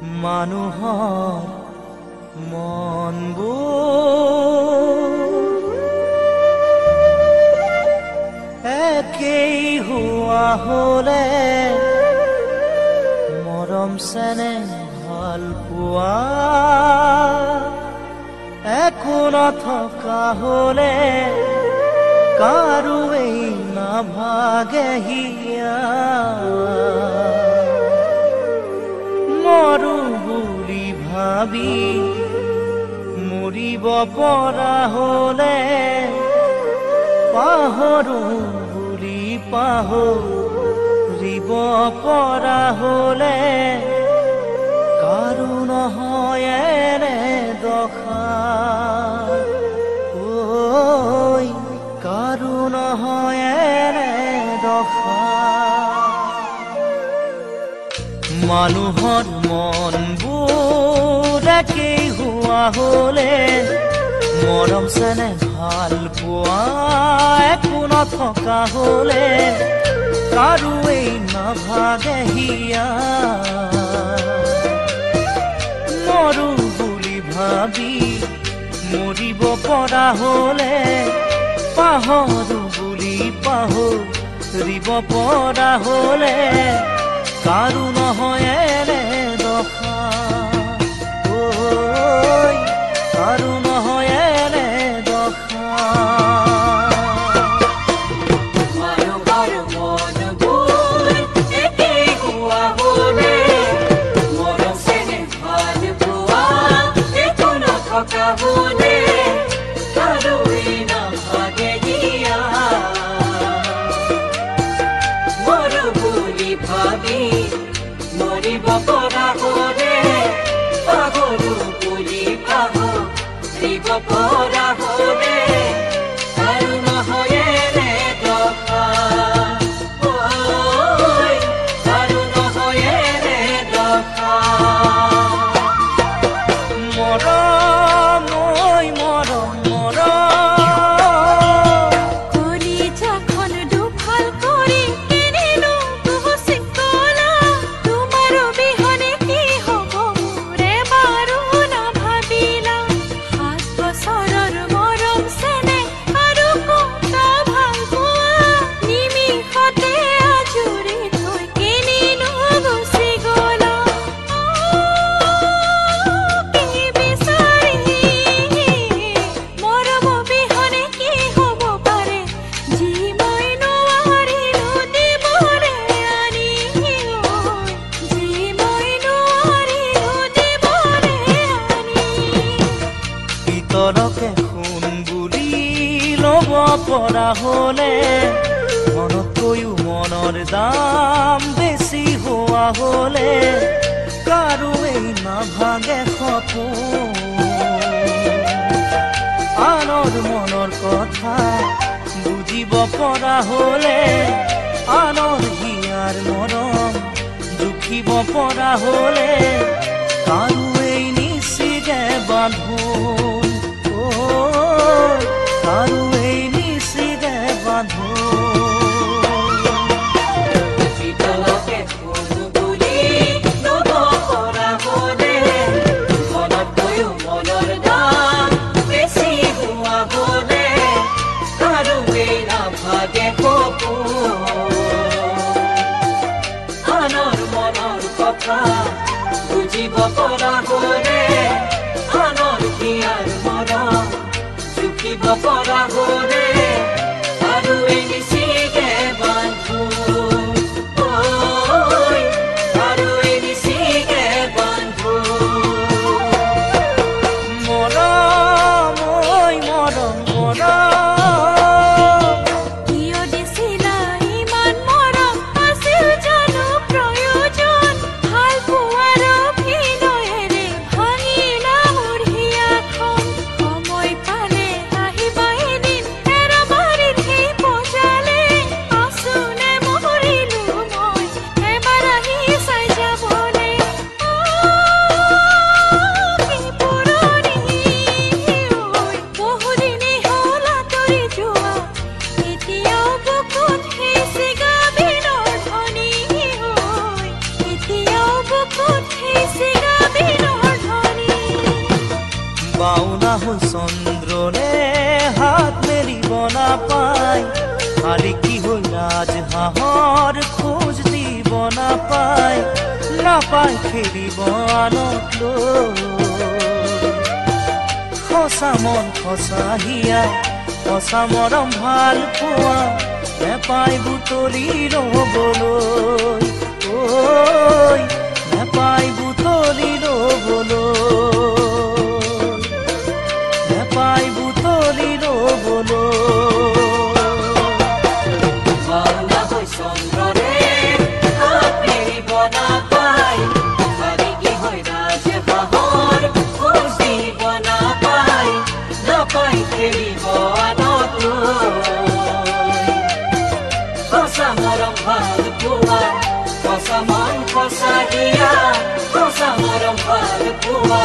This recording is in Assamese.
মানুহৰ মনবোৰ একেই হোৱা হলে মৰম চেনেহ ভাল পোৱা একো নথকা হলে কাৰোৱেই নাভাগে হিয়া মৰো বুলি ভাবি মৰিব পৰা হলে পাহৰো বুলি পাহৰিব পৰা হলে কাৰো নহয় এনে দশা ঐ কাৰো নহয় এনে দশা মানুহৰ মনবোৰ একেই হোৱা হলে মৰম চেনেহ ভাল পোৱা একো নথকা হলে কাৰোৱেই নাভাগে হিয়া মৰো বুলি ভাবি মৰিব পৰা হলে পাহৰো বুলি পাহৰিব পৰা হলে কাৰো নহয় এনে দশা ঐ কাৰো নহয় এনে দশা মানুহৰ মনবোৰ একেই হোৱা হলে মৰম চেনেহ ভাল পোৱা একো নথকা হলে কাৰোৱেই নাভাগে হিয়া মৰো বুলি ভাবি মৰিব পৰা হলে পাহৰো বুলি পাহৰিব পৰা হলে আৰু নহয় এনে দশা ঐ আৰু নহয় এনে দশা মৰম ঐ মৰম মৰম কলিজাখন দুফাল কৰি কিনিলো তুহসি কলা তোমাৰ অবিহনে কি হব মোৰে বাৰু নাভাবিলা 7 বছৰৰ মৰম চেনেহ আৰু কটা ভাল পোৱা নিমিষতে আজৰি থৈ কিনিলো গুচি গলা কি বিচাৰি মৰম অবিহনে কি হব পাৰে যি মই নোৱাৰিলো দিবৰে আনি যি মই নোৱাৰিলো দিবৰে আনি ভিতৰকে সোণ বুলি ল'ব পৰা হলে মনতকৈও মনৰ দাম বেছি হোৱা হলে কাৰোৱেই নাভাগে সপোন আনৰ মনৰ কথা বুজিব পৰা হলে আনৰ হিয়াৰ মৰম জুখিব পৰা হলে কাৰোৱেই নিচিগে বান্ধোন ঐ কাৰোৱেই নিচিগে বান্ধোন ভিতৰকে সোণ বুলি ল'ব পৰা হলে মনতকৈও মনৰ দাম বেছি হোৱা হলে কাৰোৱেই নাভাগে সপোন আনৰ মনৰ কথা বুজিব পৰা হলে আনৰ হিয়াৰ মৰম জুখিব পৰা হলে আৰু নিচিগে বান্ধোন ঐ আৰু নিচিগে বান্ধোন মৰম ঐ মৰম মৰম কিয় দিছিলা ইমান মৰম আছিল জানো প্ৰয়োজন ভাল পোৱাৰ অভিনয়েৰে ভাঙিলা মোৰ হিয়াখন সময় পালে আহিবা এদিন হৈ চন্দ্ৰলে হাত মেলিব নাপায়, শালিকী হৈ ৰাজহাঁহৰ খোজ দিব নাপায়, নাপায় খেলিব আনক লৈ। সঁচা মন সঁচা হিয়া সঁচা মৰম ভাল পোৱা নেপায় বুটলি ৰ'বলৈ, ঐ নেপায় বুটলি ৰ'বলৈ, নেপায় বুটলি ৰ'বলৈ। ভাওনা হৈ চন্দ্ৰৰে হাত মেলিব নাপায়, শালিকী হৈ ৰাজহাঁহৰ খোজ দিব নাপায়, নাপায় খেলিব আনক লৈ। সঁচা মৰম ভাল পোৱা সঁচা মন সঁচা হিয়া সঁচা মৰম ভাল পোৱা